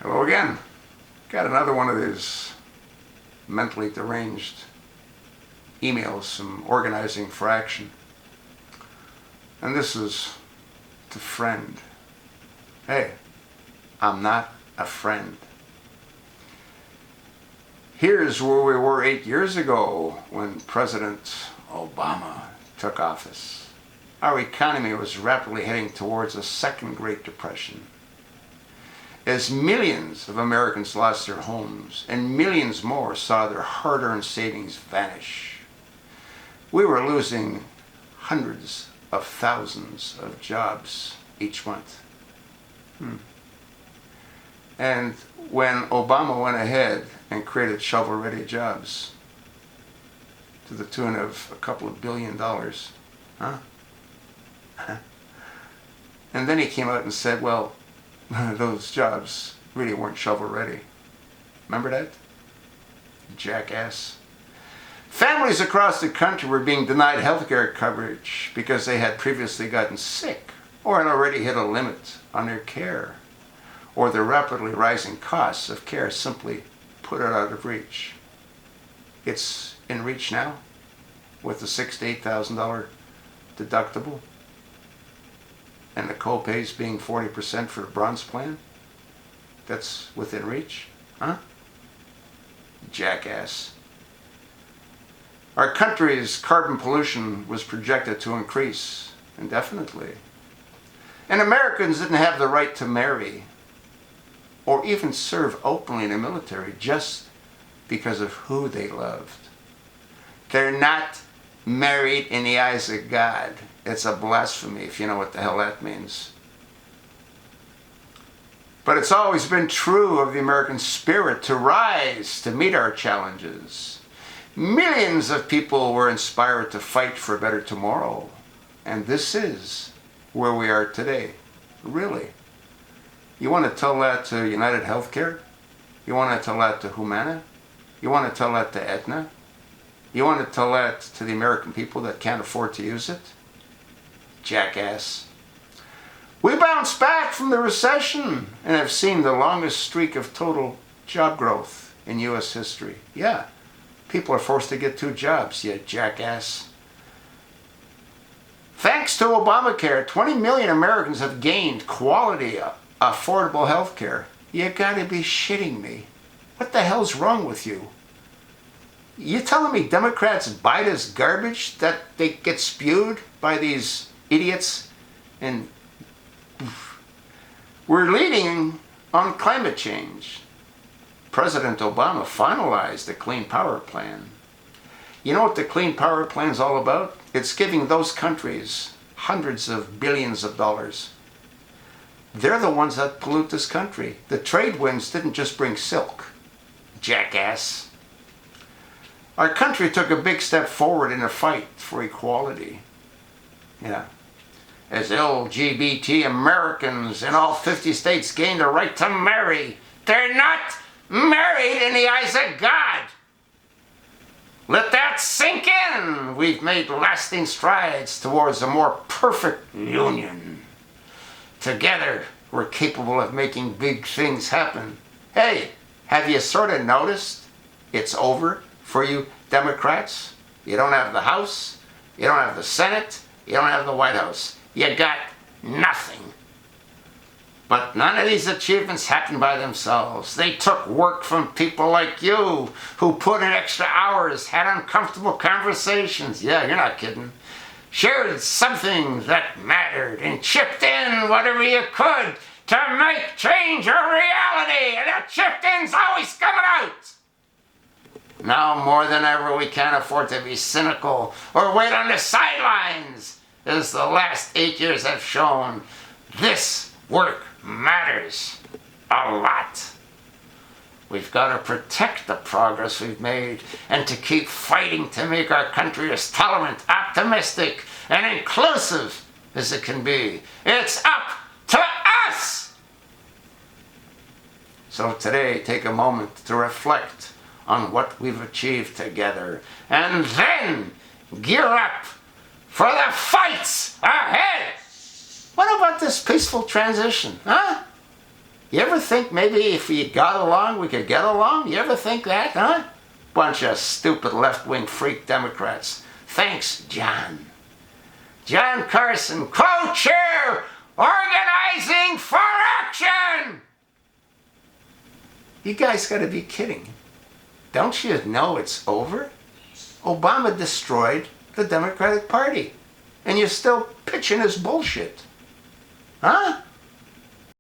Hello again. Got another one of these mentally deranged emails, some organizing for action. And this is to friend. Hey, I'm not a friend. Here's where we were 8 years ago when President Obama took office. Our economy was rapidly heading towards a second Great Depression. As millions of Americans lost their homes and millions more saw their hard-earned savings vanish, we were losing hundreds of thousands of jobs each month. And when Obama went ahead and created shovel-ready jobs to the tune of a couple of $2 billion, and then he came out and said, well, those jobs really weren't shovel-ready. Remember that? Jackass. Families across the country were being denied health care coverage because they had previously gotten sick or had already hit a limit on their care, or the rapidly rising costs of care simply put it out of reach. It's in reach now with the $6,000 to $8,000 deductible and the co-pays being 40% for the bronze plan. That's within reach, huh? Jackass. Our country's carbon pollution was projected to increase indefinitely. And Americans didn't have the right to marry or even serve openly in the military just because of who they loved. They're not married in the eyes of God. It's a blasphemy, if you know what the hell that means. But it's always been true of the American spirit to rise to meet our challenges. Millions of people were inspired to fight for a better tomorrow. And this is where we are today. Really. You want to tell that to United Healthcare? You want to tell that to Humana? You want to tell that to Aetna? You want to tell that to the American people that can't afford to use it? Jackass. We bounced back from the recession and have seen the longest streak of total job growth in U.S. history. Yeah, people are forced to get 2 jobs, you jackass. Thanks to Obamacare, 20 million Americans have gained quality, affordable health care. You gotta be shitting me. What the hell's wrong with you? You telling me Democrats buy this garbage that they get spewed by these idiots? And we're leading on climate change. President Obama finalized the Clean Power Plan. You know what the Clean Power Plan is all about? It's giving those countries hundreds of billions of dollars. They're the ones that pollute this country. The trade winds didn't just bring silk. Jackass. Our country took a big step forward in a fight for equality. Yeah. As LGBT Americans in all 50 states gained a right to marry, they're not married in the eyes of God. Let that sink in. We've made lasting strides towards a more perfect union. Together, we're capable of making big things happen. Hey, have you sort of noticed it's over for you Democrats? You don't have the House, you don't have the Senate, you don't have the White House. You got nothing. But none of these achievements happened by themselves. They took work from people like you who put in extra hours, had uncomfortable conversations. Yeah, you're not kidding. Shared something that mattered and chipped in whatever you could to make change a reality. And that chipped in's always coming out. Now more than ever, we can't afford to be cynical or wait on the sidelines. As the last 8 years have shown, this work matters a lot. We've got to protect the progress we've made and to keep fighting to make our country as tolerant, optimistic, and inclusive as it can be. It's up to us! So today, take a moment to reflect on what we've achieved together, and then gear up for the fights ahead! What about this peaceful transition, huh? You ever think maybe if we got along, we could get along? You ever think that, huh? Bunch of stupid left-wing freak Democrats. Thanks, John. John Carson, co-chair, Organizing for Action! You guys gotta be kidding. Don't you know it's over? Obama destroyed the Democratic Party. And you're still pitching his bullshit. Huh?